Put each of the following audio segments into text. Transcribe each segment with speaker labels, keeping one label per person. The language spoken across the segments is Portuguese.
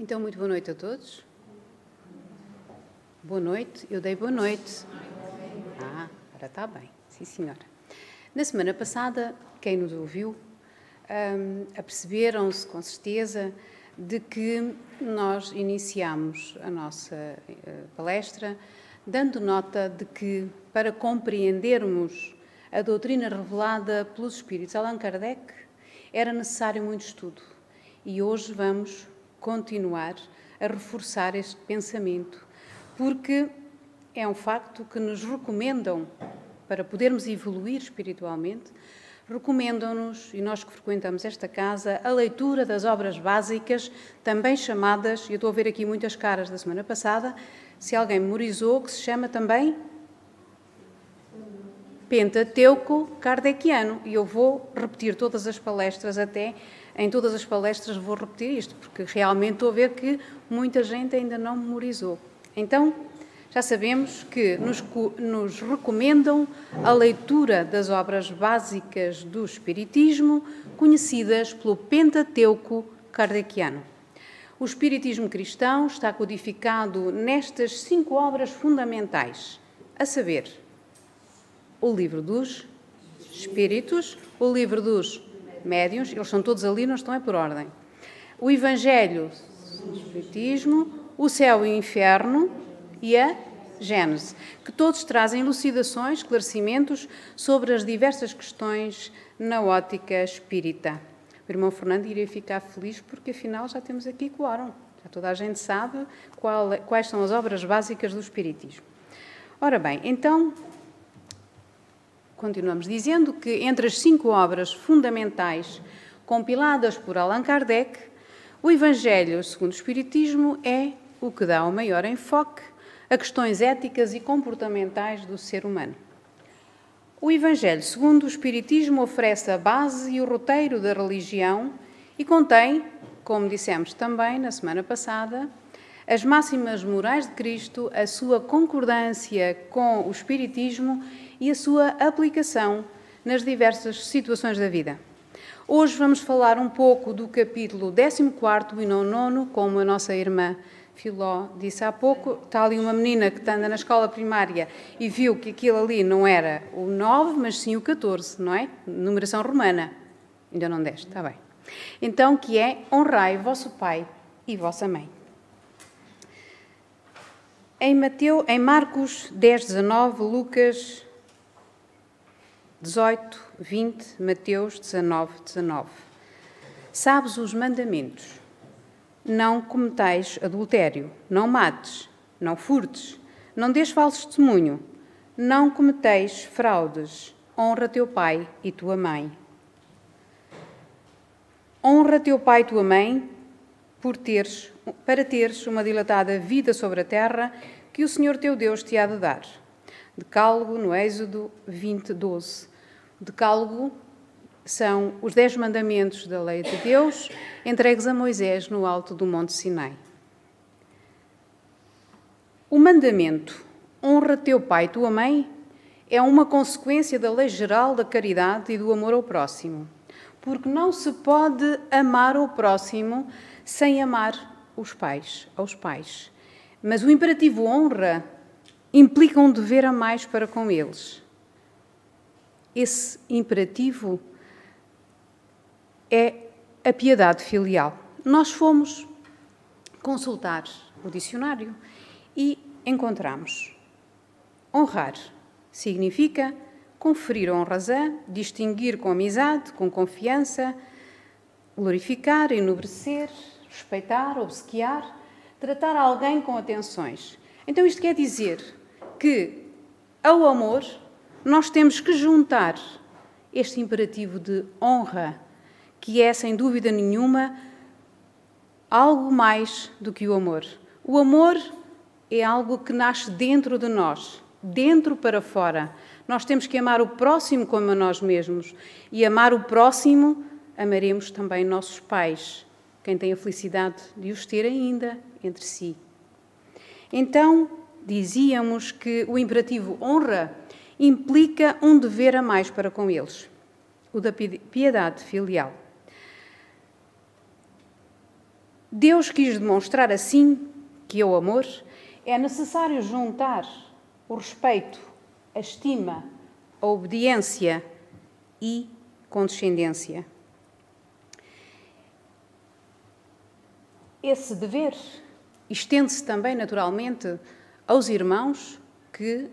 Speaker 1: Então, muito boa noite a todos. Boa noite, eu dei boa noite. Agora está bem, sim senhora. Na semana passada, quem nos ouviu, aperceberam-se com certeza de que nós iniciamos a nossa palestra dando nota de que, para compreendermos a doutrina revelada pelos Espíritos Allan Kardec, era necessário muito estudo. E hoje vamos continuar a reforçar este pensamento, porque é um facto que nos recomendam, para podermos evoluir espiritualmente, recomendam-nos, e nós que frequentamos esta casa, a leitura das obras básicas, também chamadas, e eu estou a ver aqui muitas caras da semana passada, se alguém memorizou, que se chama também Pentateuco Kardeciano, e eu vou repetir todas as palestras, até em todas as palestras vou repetir isto, porque realmente estou a ver que muita gente ainda não memorizou. Então, já sabemos que nos recomendam a leitura das obras básicas do Espiritismo, conhecidas pelo Pentateuco Kardeciano. O Espiritismo cristão está codificado nestas 5 obras fundamentais, a saber, o Livro dos Espíritos, o Livro dos Médiuns, eles são todos ali, não estão é por ordem, o Evangelho do Espiritismo, o Céu e o Inferno e a Gênese, que todos trazem elucidações, esclarecimentos sobre as diversas questões na ótica espírita. O irmão Fernando iria ficar feliz porque, afinal, já temos aqui quórum. Já toda a gente sabe quais são as obras básicas do Espiritismo. Ora bem, então, continuamos dizendo que entre as 5 obras fundamentais compiladas por Allan Kardec, o Evangelho segundo o Espiritismo é o que dá o maior enfoque a questões éticas e comportamentais do ser humano. O Evangelho segundo o Espiritismo oferece a base e o roteiro da religião e contém, como dissemos também na semana passada, as máximas morais de Cristo, a sua concordância com o Espiritismo e a sua aplicação nas diversas situações da vida. Hoje vamos falar um pouco do capítulo 14º e não 9º, como a nossa irmã Filó disse há pouco. Está ali uma menina que anda na escola primária e viu que aquilo ali não era o 9, mas sim o 14, não é? Numeração romana. Ainda não deste, está bem. Então, que é: honrai vosso pai e vossa mãe. Em Marcos 10, 19, Lucas 18, 20, Mateus 19, 19. Sabes os mandamentos: não cometais adultério, não mates, não furtes, não dês falso testemunho, não cometeis fraudes, honra teu pai e tua mãe. Honra teu pai e tua mãe para teres uma dilatada vida sobre a terra que o Senhor teu Deus te há de dar. Decálogo no Êxodo 20, 12. Decálogo são os 10 mandamentos da lei de Deus entregues a Moisés no alto do Monte Sinai. O mandamento honra teu pai e tua mãe é uma consequência da lei geral da caridade e do amor ao próximo, porque não se pode amar ao próximo sem amar aos pais. Mas o imperativo honra implica um dever a mais para com eles. Esse imperativo é a piedade filial. Nós fomos consultar o dicionário e encontramos: honrar significa conferir honra, distinguir com amizade, com confiança, glorificar, enobrecer, respeitar, obsequiar, tratar alguém com atenções. Então isto quer dizer que, ao amor, nós temos que juntar este imperativo de honra, que é, sem dúvida nenhuma, algo mais do que o amor. O amor é algo que nasce dentro de nós, dentro para fora. Nós temos que amar o próximo como a nós mesmos. E amar o próximo, amaremos também nossos pais, quem tem a felicidade de os ter ainda entre si. Então, dizíamos que o imperativo honra implica um dever a mais para com eles, o da piedade filial. Deus quis demonstrar assim que ao amor é necessário juntar o respeito, a estima, a obediência e condescendência. Esse dever estende-se também, naturalmente, aos irmãos que,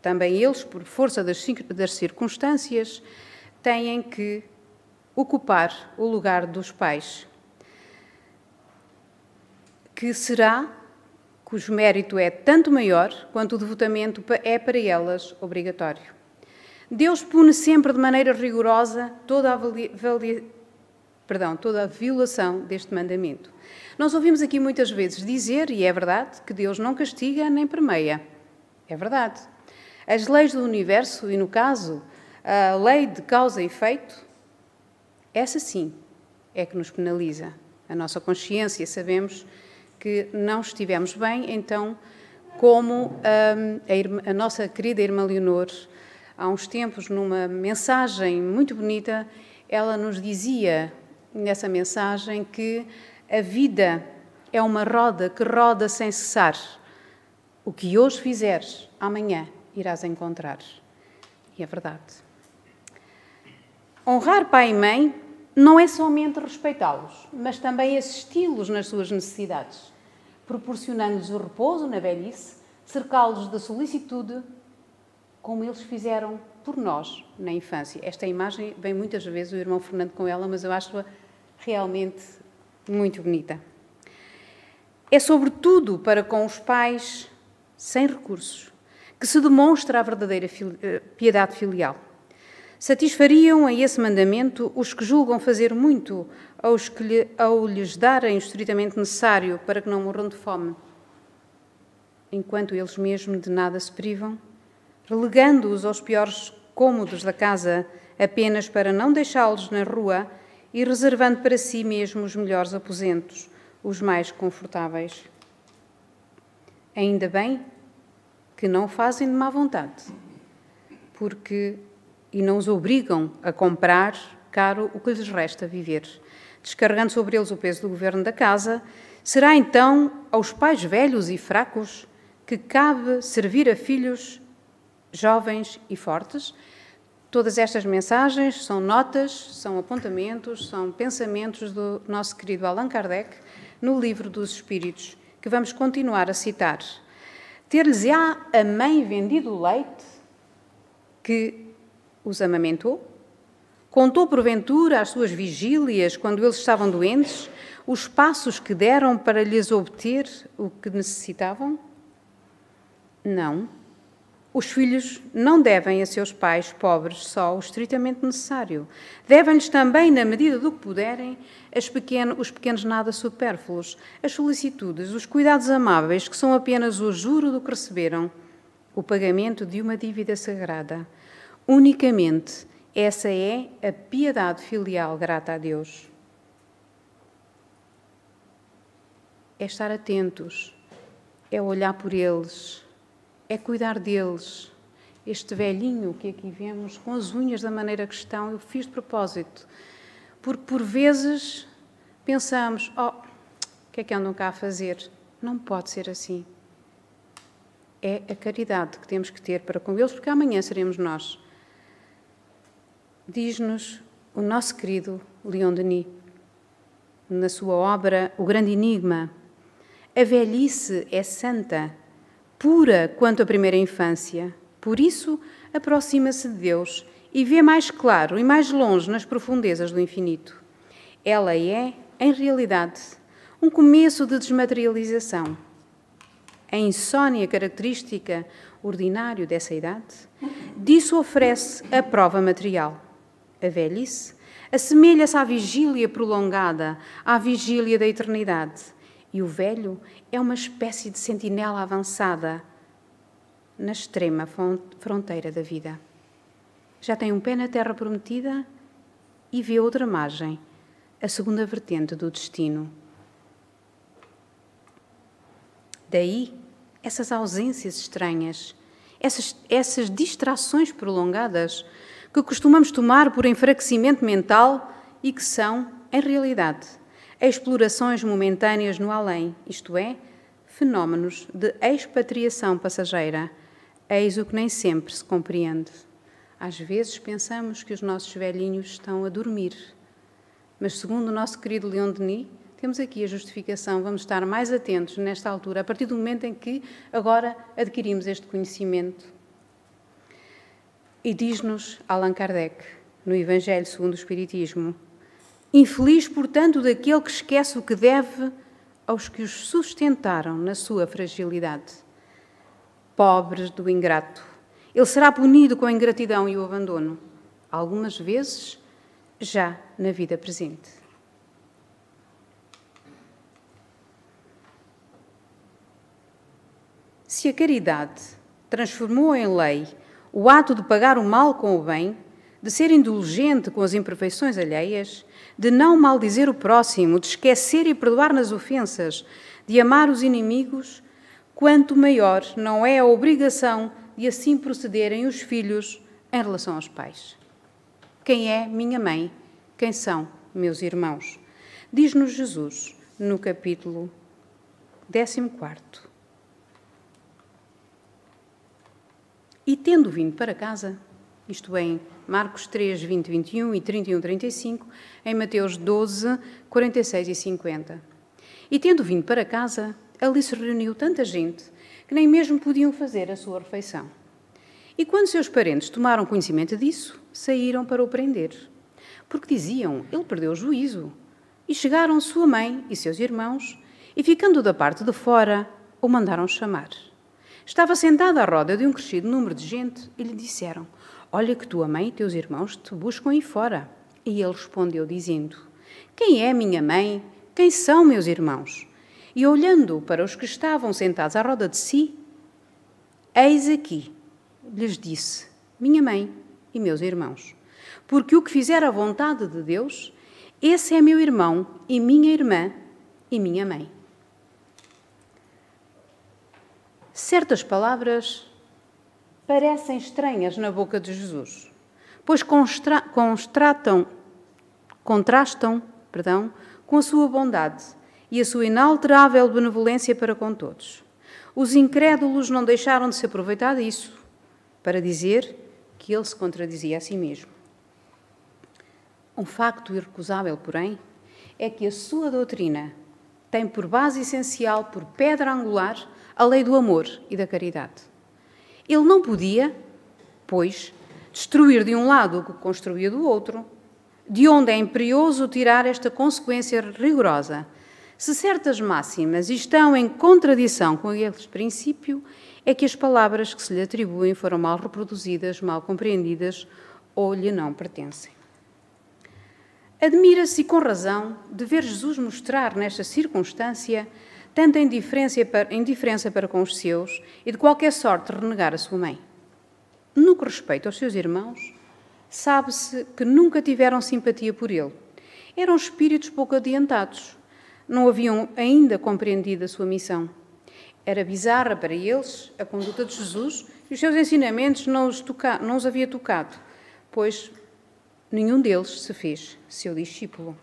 Speaker 1: também eles, por força das circunstâncias, têm que ocupar o lugar dos pais, cujo mérito é tanto maior quanto o devotamento é para elas obrigatório. Deus pune sempre de maneira rigorosa toda a violação deste mandamento. Nós ouvimos aqui muitas vezes dizer, e é verdade, que Deus não castiga nem permeia. É verdade. As leis do universo, e no caso, a lei de causa e efeito, essa sim é que nos penaliza. A nossa consciência, sabemos que não estivemos bem, então, como a nossa querida irmã Leonor, há uns tempos, numa mensagem muito bonita, ela nos dizia, nessa mensagem, que a vida é uma roda que roda sem cessar. O que hoje fizeres, amanhã irás encontrar. E é verdade. Honrar pai e mãe não é somente respeitá-los, mas também assisti-los nas suas necessidades, proporcionando-lhes o repouso na velhice, cercá-los da solicitude, como eles fizeram por nós na infância. Esta imagem vem muitas vezes o irmão Fernando com ela, mas eu acho-a realmente muito bonita. É sobretudo para com os pais sem recursos que se demonstra a verdadeira piedade filial. Satisfariam a esse mandamento os que julgam fazer muito ao lhes darem o estritamente necessário para que não morram de fome, enquanto eles mesmos de nada se privam, relegando-os aos piores cômodos da casa apenas para não deixá-los na rua e reservando para si mesmo os melhores aposentos, os mais confortáveis. Ainda bem que não o fazem de má vontade, e não os obrigam a comprar caro o que lhes resta viver, descarregando sobre eles o peso do governo da casa. Será então aos pais velhos e fracos que cabe servir a filhos jovens e fortes? Todas estas mensagens são notas, são apontamentos, são pensamentos do nosso querido Allan Kardec no Livro dos Espíritos, que vamos continuar a citar. Ter-lhes-á a mãe vendido o leite que os amamentou? Contou porventura as suas vigílias quando eles estavam doentes, os passos que deram para lhes obter o que necessitavam? Não. Os filhos não devem a seus pais pobres só o estritamente necessário. Devem-lhes também, na medida do que puderem, os pequenos nada supérfluos, as solicitudes, os cuidados amáveis, que são apenas o juro do que receberam, o pagamento de uma dívida sagrada. Unicamente essa é a piedade filial grata a Deus. É estar atentos, é olhar por eles, é cuidar deles. Este velhinho que aqui vemos, com as unhas da maneira que estão, eu fiz de propósito, porque por vezes pensamos, o que é que andam cá a fazer? Não pode ser assim. É a caridade que temos que ter para com eles, porque amanhã seremos nós. Diz-nos o nosso querido Leon Denis, na sua obra O Grande Enigma: a velhice é santa, pura quanto a primeira infância. Por isso, aproxima-se de Deus e vê mais claro e mais longe nas profundezas do infinito. Ela é, em realidade, um começo de desmaterialização. A insônia característica ordinário dessa idade, disso oferece a prova material. A velhice assemelha-se à vigília prolongada, à vigília da eternidade. E o velho é uma espécie de sentinela avançada na extrema fronteira da vida. Já tem um pé na terra prometida e vê outra margem, a segunda vertente do destino. Daí essas ausências estranhas, essas distrações prolongadas que costumamos tomar por enfraquecimento mental e que são, em realidade, explorações momentâneas no além, isto é, fenómenos de expatriação passageira, eis o que nem sempre se compreende. Às vezes pensamos que os nossos velhinhos estão a dormir, mas segundo o nosso querido Leon Denis, temos aqui a justificação, vamos estar mais atentos nesta altura, a partir do momento em que agora adquirimos este conhecimento. E diz-nos Allan Kardec, no Evangelho segundo o Espiritismo, infeliz, portanto, daquele que esquece o que deve aos que os sustentaram na sua fragilidade. Pobre do ingrato, ele será punido com a ingratidão e o abandono, algumas vezes já na vida presente. Se a caridade transformou em lei o ato de pagar o mal com o bem, de ser indulgente com as imperfeições alheias, de não maldizer o próximo, de esquecer e perdoar nas ofensas, de amar os inimigos, quanto maior não é a obrigação de assim procederem os filhos em relação aos pais. Quem é minha mãe? Quem são meus irmãos? Diz-nos Jesus no capítulo 14. E tendo vindo para casa, isto é, em Marcos 3, 20, 21 e 31, 35, em Mateus 12, 46 e 50. E tendo vindo para casa, ali se reuniu tanta gente que nem mesmo podiam fazer a sua refeição. E quando seus parentes tomaram conhecimento disso, saíram para o prender, porque diziam, ele perdeu o juízo. E chegaram sua mãe e seus irmãos, e ficando da parte de fora, o mandaram chamar. Estava sentado à roda de um crescido número de gente e lhe disseram, olha que tua mãe e teus irmãos te buscam aí fora. E ele respondeu dizendo, quem é minha mãe? Quem são meus irmãos? E olhando para os que estavam sentados à roda de si, eis aqui, lhes disse, minha mãe e meus irmãos. Porque o que fizer a vontade de Deus, esse é meu irmão e minha irmã e minha mãe. Certas palavras parecem estranhas na boca de Jesus, pois contrastam com a sua bondade e a sua inalterável benevolência para com todos. Os incrédulos não deixaram de se aproveitar disso para dizer que ele se contradizia a si mesmo. Um facto irrecusável, porém, é que a sua doutrina tem por base essencial, por pedra angular, a lei do amor e da caridade. Ele não podia, pois, destruir de um lado o que construía do outro, de onde é imperioso tirar esta consequência rigorosa. Se certas máximas estão em contradição com aquele princípio, é que as palavras que se lhe atribuem foram mal reproduzidas, mal compreendidas ou lhe não pertencem. Admira-se, e com razão, de ver Jesus mostrar nesta circunstância tanta indiferença para com os seus e de qualquer sorte renegar a sua mãe. No que respeita aos seus irmãos, sabe-se que nunca tiveram simpatia por ele. Eram espíritos pouco adiantados, não haviam ainda compreendido a sua missão. Era bizarra para eles a conduta de Jesus e os seus ensinamentos não os havia tocado, pois nenhum deles se fez seu discípulo.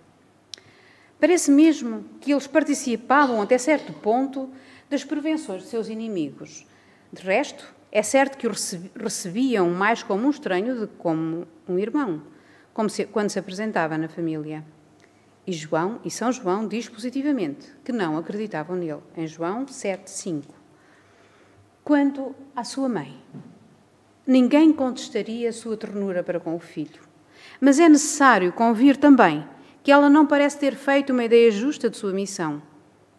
Speaker 1: Parece mesmo que eles participavam até certo ponto das prevenções de seus inimigos. De resto, é certo que o recebiam mais como um estranho do que como um irmão, quando se apresentava na família. E São João diz positivamente que não acreditavam nele, em João 7,5. Quanto à sua mãe, ninguém contestaria a sua ternura para com o filho, mas é necessário convir também que ela não parece ter feito uma ideia justa de sua missão,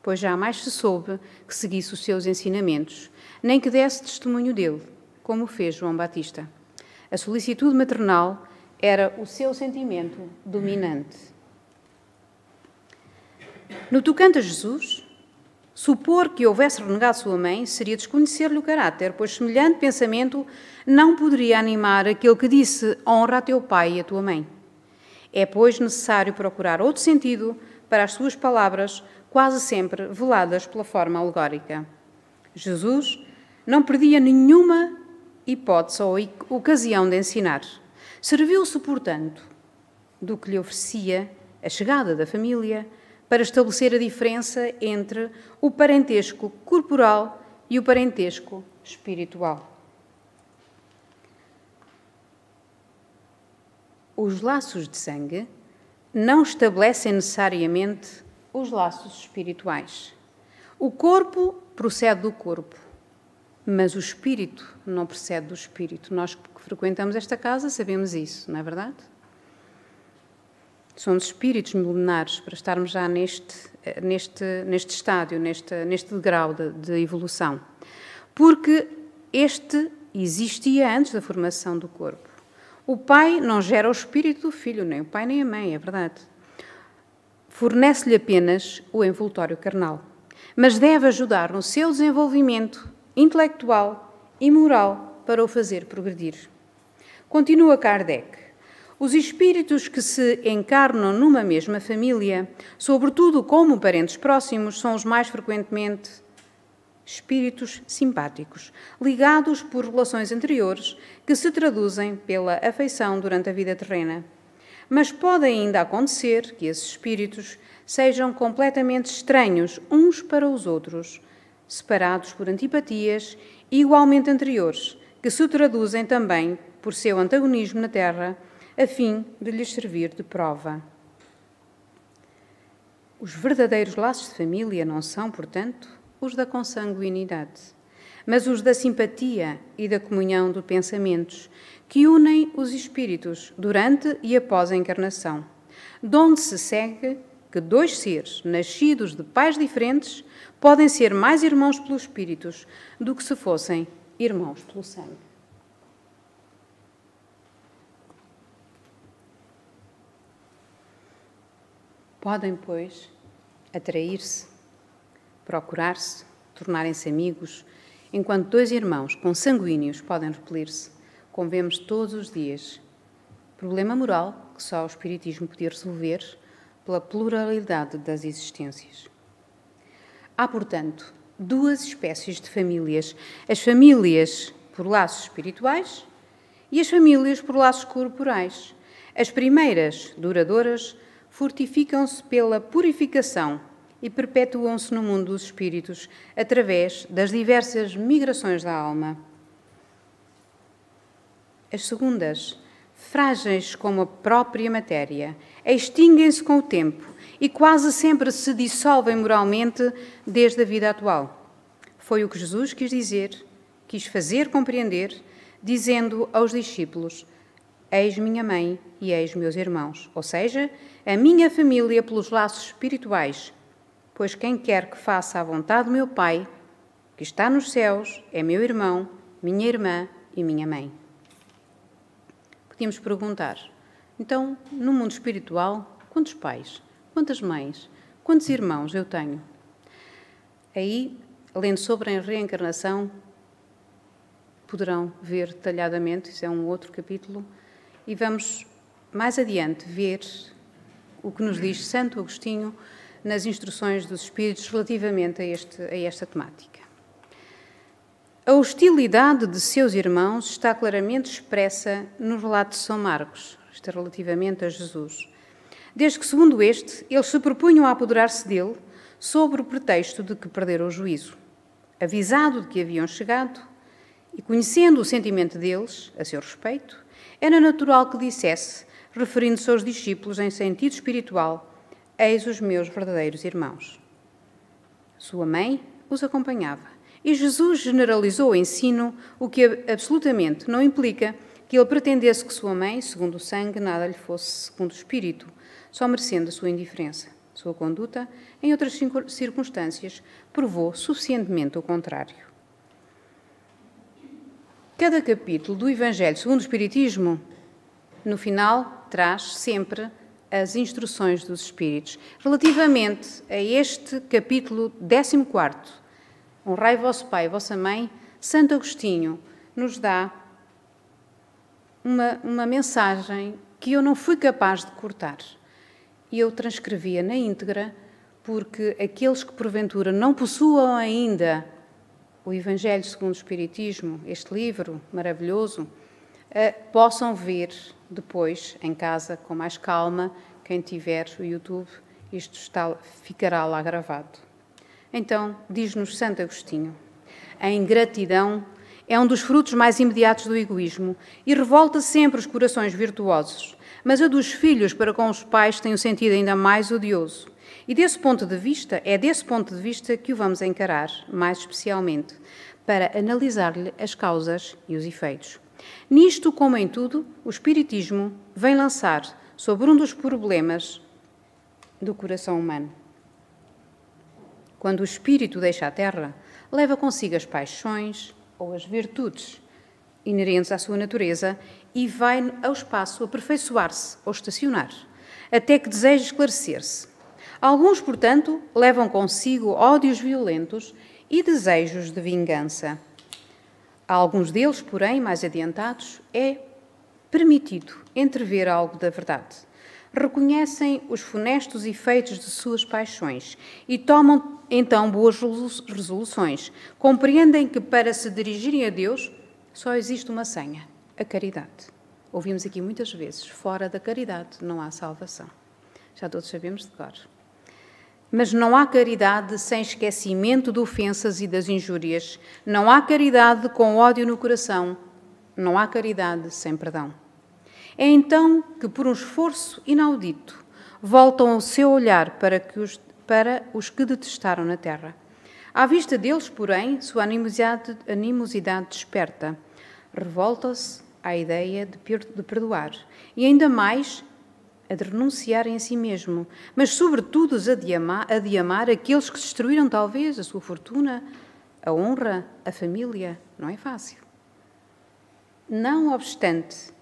Speaker 1: pois jamais se soube que seguisse os seus ensinamentos, nem que desse testemunho dele, como fez João Batista. A solicitude maternal era o seu sentimento dominante. No tocante a Jesus, supor que houvesse renegado sua mãe seria desconhecer-lhe o caráter, pois semelhante pensamento não poderia animar aquele que disse honra a teu pai e a tua mãe. É, pois, necessário procurar outro sentido para as suas palavras, quase sempre veladas pela forma alegórica. Jesus não perdia nenhuma hipótese ou ocasião de ensinar. Serviu-se, portanto, do que lhe oferecia a chegada da família para estabelecer a diferença entre o parentesco corporal e o parentesco espiritual. Os laços de sangue não estabelecem necessariamente os laços espirituais. O corpo procede do corpo, mas o espírito não procede do espírito. Nós que frequentamos esta casa sabemos isso, não é verdade? Somos espíritos milenares para estarmos já neste estádio, neste degrau de evolução. Porque este existia antes da formação do corpo. O pai não gera o espírito do filho, nem o pai nem a mãe, é verdade. Fornece-lhe apenas o envoltório carnal, mas deve ajudar no seu desenvolvimento intelectual e moral para o fazer progredir. Continua Kardec. Os espíritos que se encarnam numa mesma família, sobretudo como parentes próximos, são os mais frequentemente espíritos simpáticos, ligados por relações anteriores que se traduzem pela afeição durante a vida terrena. Mas pode ainda acontecer que esses espíritos sejam completamente estranhos uns para os outros, separados por antipatias igualmente anteriores, que se traduzem também por seu antagonismo na Terra, a fim de lhes servir de prova. Os verdadeiros laços de família não são, portanto, os da consanguinidade, mas os da simpatia e da comunhão de pensamentos, que unem os espíritos durante e após a encarnação, de onde se segue que dois seres nascidos de pais diferentes podem ser mais irmãos pelos espíritos do que se fossem irmãos pelo sangue. Podem, pois, atrair-se, procurar-se, tornarem-se amigos, enquanto dois irmãos consanguíneos podem repelir-se, como vemos todos os dias. Problema moral que só o Espiritismo podia resolver pela pluralidade das existências. Há, portanto, duas espécies de famílias: as famílias por laços espirituais e as famílias por laços corporais. As primeiras, duradouras, fortificam-se pela purificação e perpetuam-se no mundo dos espíritos através das diversas migrações da alma. As segundas, frágeis como a própria matéria, extinguem-se com o tempo e quase sempre se dissolvem moralmente desde a vida atual. Foi o que Jesus quis fazer compreender, dizendo aos discípulos: eis minha mãe e eis meus irmãos, ou seja, a minha família pelos laços espirituais, pois quem quer que faça a vontade do meu Pai, que está nos céus, é meu irmão, minha irmã e minha mãe. Podíamos perguntar, então, no mundo espiritual, quantos pais, quantas mães, quantos irmãos eu tenho? Aí, lendo sobre a reencarnação, poderão ver detalhadamente, isso é um outro capítulo, e vamos mais adiante ver o que nos diz Santo Agostinho nas instruções dos Espíritos relativamente a esta temática. A hostilidade de seus irmãos está claramente expressa no relato de São Marcos, isto é relativamente a Jesus. Desde que, segundo este, eles se propunham a apoderar-se dele sob o pretexto de que perderam o juízo. Avisado de que haviam chegado e conhecendo o sentimento deles a seu respeito, era natural que dissesse, referindo-se aos discípulos em sentido espiritual: eis os meus verdadeiros irmãos. Sua mãe os acompanhava e Jesus generalizou o ensino, o que absolutamente não implica que ele pretendesse que sua mãe, segundo o sangue, nada lhe fosse segundo o espírito, só merecendo a sua indiferença. Sua conduta, em outras circunstâncias, provou suficientemente o contrário. Cada capítulo do Evangelho segundo o Espiritismo, no final, traz sempre as instruções dos Espíritos. Relativamente a este capítulo 14, honrai vosso pai e vossa mãe, Santo Agostinho nos dá uma mensagem que eu não fui capaz de cortar. E eu transcrevia na íntegra, porque aqueles que porventura não possuam ainda o Evangelho segundo o Espiritismo, este livro maravilhoso, possam ver depois, em casa, com mais calma, quem tiver o YouTube, Isto ficará lá gravado. Então, diz-nos Santo Agostinho, a ingratidão é um dos frutos mais imediatos do egoísmo e revolta sempre os corações virtuosos, mas a dos filhos para com os pais tem um sentido ainda mais odioso. E é desse ponto de vista que o vamos encarar, mais especialmente, para analisar-lhe as causas e os efeitos. Nisto, como em tudo, o Espiritismo vem lançar sobre um dos problemas do coração humano. Quando o espírito deixa a terra, leva consigo as paixões ou as virtudes inerentes à sua natureza e vai ao espaço aperfeiçoar-se ou estacionar, até que deseje esclarecer-se. Alguns, portanto, levam consigo ódios violentos e desejos de vingança. A alguns deles, porém, mais adiantados, é permitido entrever algo da verdade. Reconhecem os funestos efeitos de suas paixões e tomam, então, boas resoluções. Compreendem que, para se dirigirem a Deus, só existe uma senha, a caridade. Ouvimos aqui muitas vezes, fora da caridade não há salvação. Já todos sabemos de cor. Mas não há caridade sem esquecimento de ofensas e das injúrias. Não há caridade com ódio no coração. Não há caridade sem perdão. É então que, por um esforço inaudito, voltam o seu olhar para os que detestaram na terra. À vista deles, porém, sua animosidade desperta. Revolta-se à ideia de perdoar e, ainda mais, a de renunciarem a si mesmo, mas, sobretudo, a de amar aqueles que destruíram, talvez, a sua fortuna, a honra, a família. Não é fácil. Não obstante,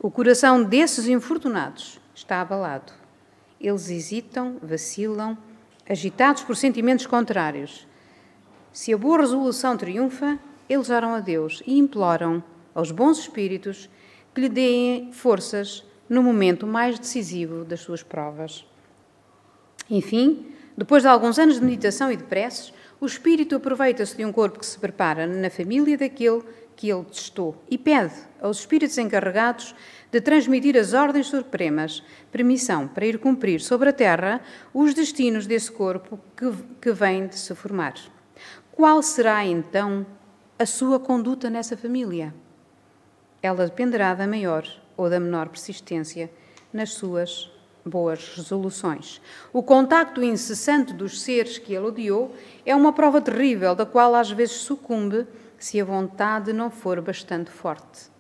Speaker 1: o coração desses infortunados está abalado. Eles hesitam, vacilam, agitados por sentimentos contrários. Se a boa resolução triunfa, eles oram a Deus e imploram aos bons espíritos que lhe deem forças no momento mais decisivo das suas provas. Enfim, depois de alguns anos de meditação e de preces, o espírito aproveita-se de um corpo que se prepara na família daquele que ele testou e pede aos espíritos encarregados de transmitir as ordens supremas, permissão para ir cumprir sobre a terra os destinos desse corpo que vem de se formar. Qual será, então, a sua conduta nessa família? Ela dependerá da maior ou da menor persistência nas suas boas resoluções. O contacto incessante dos seres que ele odiou é uma prova terrível, da qual às vezes sucumbe se a vontade não for bastante forte.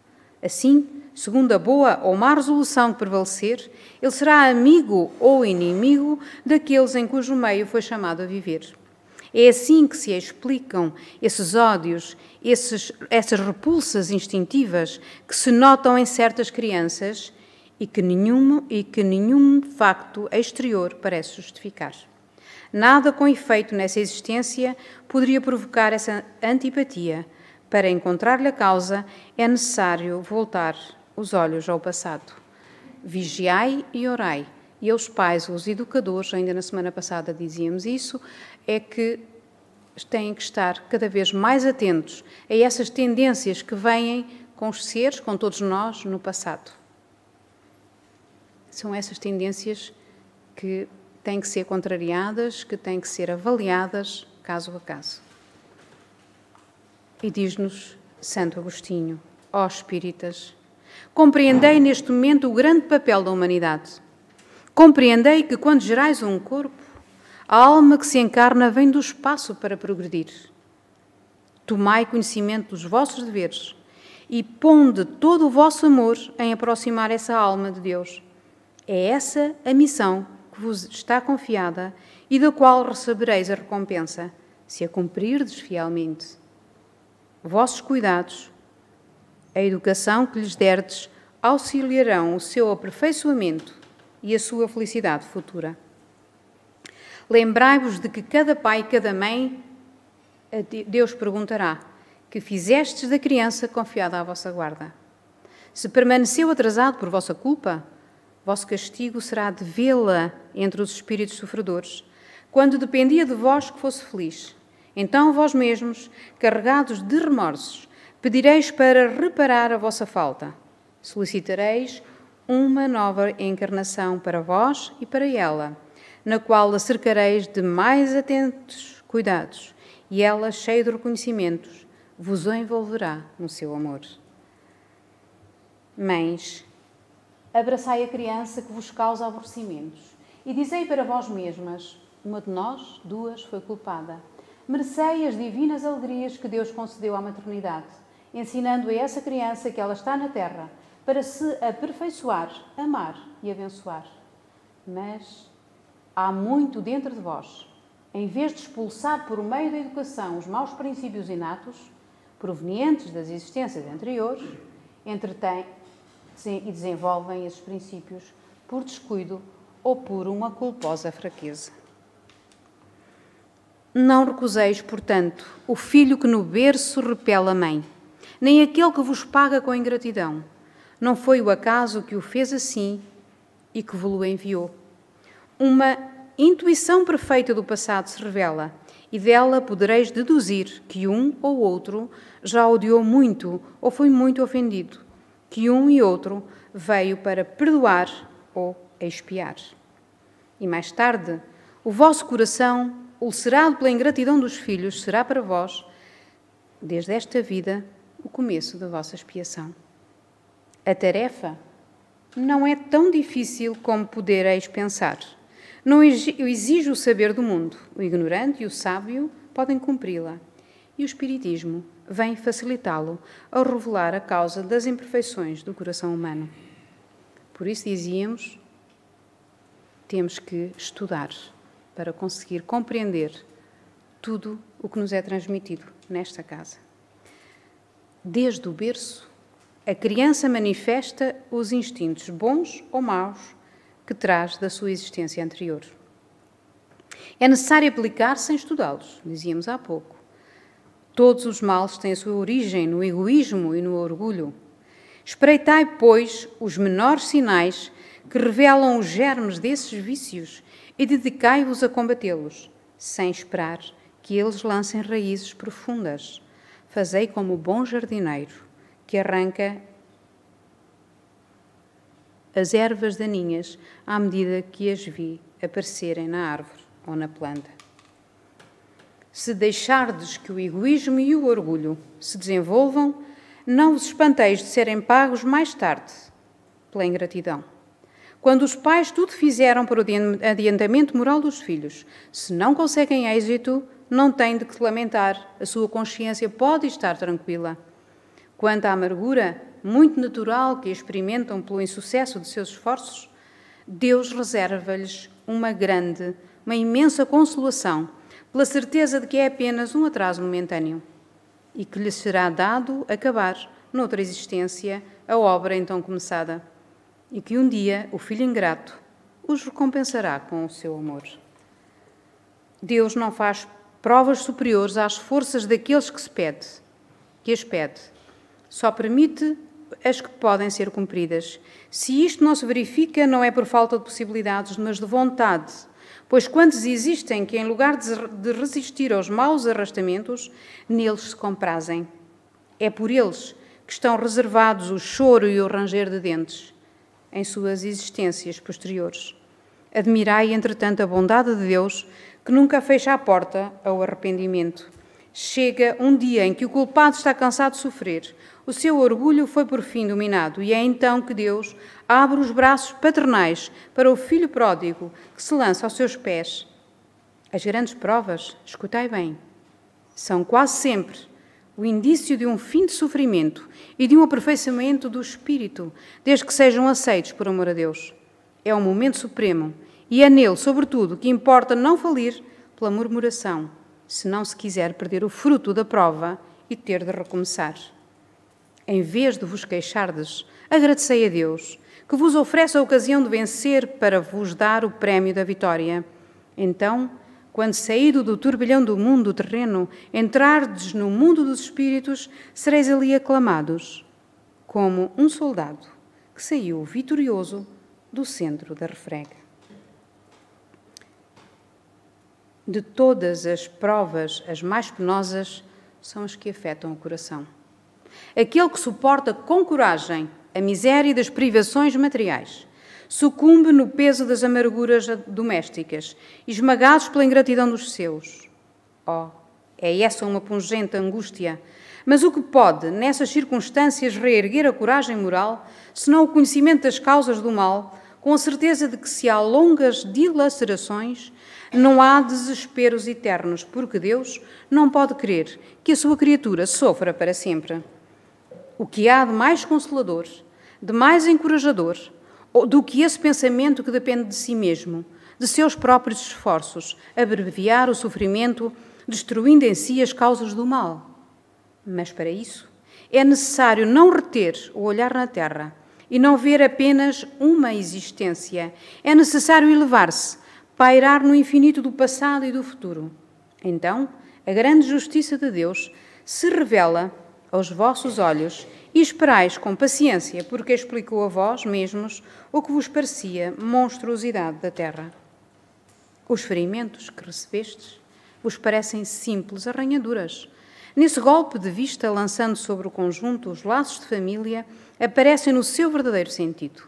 Speaker 1: Assim, segundo a boa ou má resolução que prevalecer, ele será amigo ou inimigo daqueles em cujo meio foi chamado a viver. É assim que se explicam esses ódios, essas repulsas instintivas que se notam em certas crianças e que nenhum facto exterior parece justificar. Nada com efeito nessa existência poderia provocar essa antipatia. Para encontrar-lhe a causa, é necessário voltar os olhos ao passado. Vigiai e orai. E os pais, os educadores, ainda na semana passada dizíamos isso, é que têm que estar cada vez mais atentos a essas tendências que vêm com os seres, com todos nós, no passado. São essas tendências que têm que ser contrariadas, que têm que ser avaliadas caso a caso. E diz-nos Santo Agostinho, ó espíritas, compreendei neste momento o grande papel da humanidade. Compreendei que quando gerais um corpo, a alma que se encarna vem do espaço para progredir. Tomai conhecimento dos vossos deveres e ponde todo o vosso amor em aproximar essa alma de Deus. É essa a missão que vos está confiada e da qual recebereis a recompensa, se a cumprirdes fielmente. Vossos cuidados, a educação que lhes derdes, auxiliarão o seu aperfeiçoamento e a sua felicidade futura. Lembrai-vos de que cada pai e cada mãe, Deus perguntará, que fizestes da criança confiada à vossa guarda. Se permaneceu atrasado por vossa culpa, vosso castigo será de vê-la entre os espíritos sofredores, quando dependia de vós que fosse feliz. Então vós mesmos, carregados de remorsos, pedireis para reparar a vossa falta. Solicitareis uma nova encarnação para vós e para ela, na qual a cercareis de mais atentos cuidados, e ela, cheia de reconhecimentos, vos envolverá no seu amor. Mães, abraçai a criança que vos causa aborrecimentos, e dizei para vós mesmas: uma de nós, duas, foi culpada. Merecei as divinas alegrias que Deus concedeu à maternidade, ensinando a essa criança que ela está na terra para se aperfeiçoar, amar e abençoar. Mas há muito dentro de vós. Em vez de expulsar por meio da educação os maus princípios inatos, provenientes das existências anteriores, entretêm e desenvolvem esses princípios por descuido ou por uma culposa fraqueza. Não recuseis, portanto, o filho que no berço repele a mãe, nem aquele que vos paga com ingratidão. Não foi o acaso que o fez assim e que vos enviou. Uma intuição perfeita do passado se revela, e dela podereis deduzir que um ou outro já odiou muito ou foi muito ofendido, que um e outro veio para perdoar ou expiar. E mais tarde, o vosso coração, ulcerado pela ingratidão dos filhos, será para vós, desde esta vida, o começo da vossa expiação. A tarefa não é tão difícil como podereis pensar. Não exige o saber do mundo. O ignorante e o sábio podem cumpri-la. E o Espiritismo vem facilitá-lo ao revelar a causa das imperfeições do coração humano. Por isso dizíamos, temos que estudar para conseguir compreender tudo o que nos é transmitido nesta casa. Desde o berço, a criança manifesta os instintos bons ou maus que traz da sua existência anterior. É necessário aplicar sem estudá-los, dizíamos há pouco. Todos os males têm a sua origem no egoísmo e no orgulho. Espreitai, pois, os menores sinais que revelam os germes desses vícios e dedicai-vos a combatê-los, sem esperar que eles lancem raízes profundas. Fazei como o bom jardineiro, que arranca as ervas daninhas à medida que as vi aparecerem na árvore ou na planta. Se deixardes que o egoísmo e o orgulho se desenvolvam, não vos espanteis de serem pagos mais tarde pela ingratidão. Quando os pais tudo fizeram para o adiantamento moral dos filhos, se não conseguem êxito, não têm de que lamentar, a sua consciência pode estar tranquila. Quanto à amargura, muito natural que experimentam pelo insucesso de seus esforços, Deus reserva-lhes uma imensa consolação, pela certeza de que é apenas um atraso momentâneo e que lhes será dado acabar, noutra existência, a obra então começada, e que um dia o filho ingrato os recompensará com o seu amor. Deus não faz provas superiores às forças daqueles que as pede. Só permite as que podem ser cumpridas. Se isto não se verifica, não é por falta de possibilidades, mas de vontade, pois quantos existem que, em lugar de resistir aos maus arrastamentos, neles se comprazem. É por eles que estão reservados o choro e o ranger de dentes em suas existências posteriores. Admirai, entretanto, a bondade de Deus, que nunca fecha a porta ao arrependimento. Chega um dia em que o culpado está cansado de sofrer, o seu orgulho foi por fim dominado, e é então que Deus abre os braços paternais para o filho pródigo que se lança aos seus pés. As grandes provas, escutai bem, são quase sempre o indício de um fim de sofrimento e de um aperfeiçoamento do espírito, desde que sejam aceitos por amor a Deus. É um momento supremo e é nele, sobretudo, que importa não falir pela murmuração, se não se quiser perder o fruto da prova e ter de recomeçar. Em vez de vos queixardes, agradecei a Deus, que vos oferece a ocasião de vencer para vos dar o prémio da vitória. Então, quando saído do turbilhão do mundo terreno, entrardes no mundo dos espíritos, sereis ali aclamados, como um soldado que saiu vitorioso do centro da refrega. De todas as provas, as mais penosas são as que afetam o coração. Aquele que suporta com coragem a miséria das privações materiais, sucumbe no peso das amarguras domésticas, esmagados pela ingratidão dos seus. Oh, é essa uma pungente angústia. Mas o que pode, nessas circunstâncias, reerguer a coragem moral, senão o conhecimento das causas do mal, com a certeza de que se há longas dilacerações, não há desesperos eternos, porque Deus não pode querer que a sua criatura sofra para sempre. O que há de mais consolador, de mais encorajador, do que esse pensamento que depende de si mesmo, de seus próprios esforços, abreviar o sofrimento, destruindo em si as causas do mal? Mas para isso é necessário não reter o olhar na terra e não ver apenas uma existência. É necessário elevar-se, pairar no infinito do passado e do futuro. Então, a grande justiça de Deus se revela aos vossos olhos e esperais com paciência, porque explicou a vós mesmos o que vos parecia monstruosidade da terra. Os ferimentos que recebestes vos parecem simples arranhaduras. Nesse golpe de vista, lançando sobre o conjunto os laços de família, aparecem no seu verdadeiro sentido.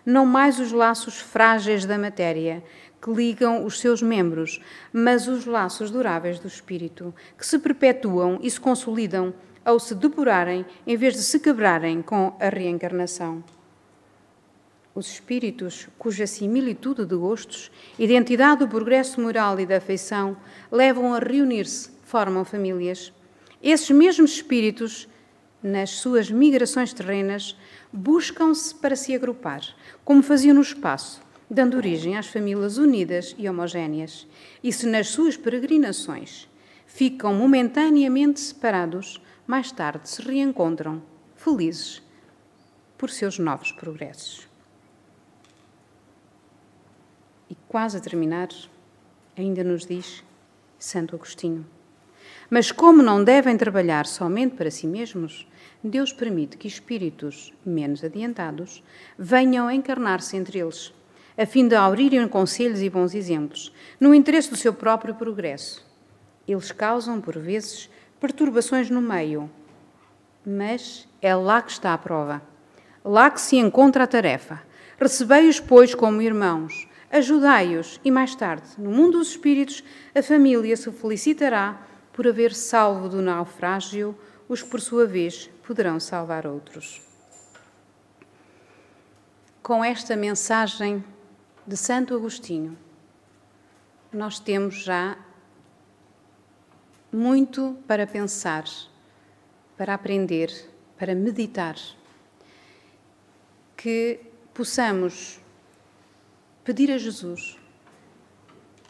Speaker 1: Não mais os laços frágeis da matéria, que ligam os seus membros, mas os laços duráveis do espírito, que se perpetuam e se consolidam ao se depurarem, em vez de se quebrarem com a reencarnação. Os espíritos, cuja similitude de gostos, identidade do progresso moral e da afeição, levam a reunir-se, formam famílias. Esses mesmos espíritos, nas suas migrações terrenas, buscam-se para se agrupar, como faziam no espaço, dando origem às famílias unidas e homogéneas. E se nas suas peregrinações ficam momentaneamente separados, mais tarde se reencontram, felizes, por seus novos progressos. E quase a terminar, ainda nos diz Santo Agostinho: mas como não devem trabalhar somente para si mesmos, Deus permite que espíritos menos adiantados venham a encarnar-se entre eles, a fim de aurirem conselhos e bons exemplos, no interesse do seu próprio progresso. Eles causam, por vezes, perturbações no meio, mas é lá que está a prova. Lá que se encontra a tarefa. Recebei-os, pois, como irmãos, ajudai-os e, mais tarde, no mundo dos espíritos, a família se felicitará por haver salvo do naufrágio os que, por sua vez, poderão salvar outros. Com esta mensagem de Santo Agostinho, nós temos já muito para pensar, para aprender, para meditar. Que possamos pedir a Jesus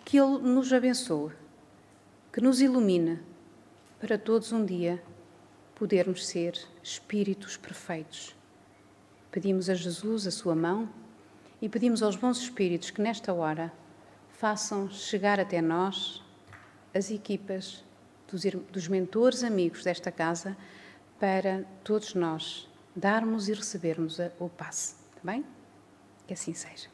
Speaker 1: que Ele nos abençoe, que nos ilumine, para todos um dia podermos ser espíritos perfeitos. Pedimos a Jesus a sua mão e pedimos aos bons espíritos que nesta hora façam chegar até nós as equipas dos mentores amigos desta casa para todos nós darmos e recebermos o passe. Está bem? Que assim seja.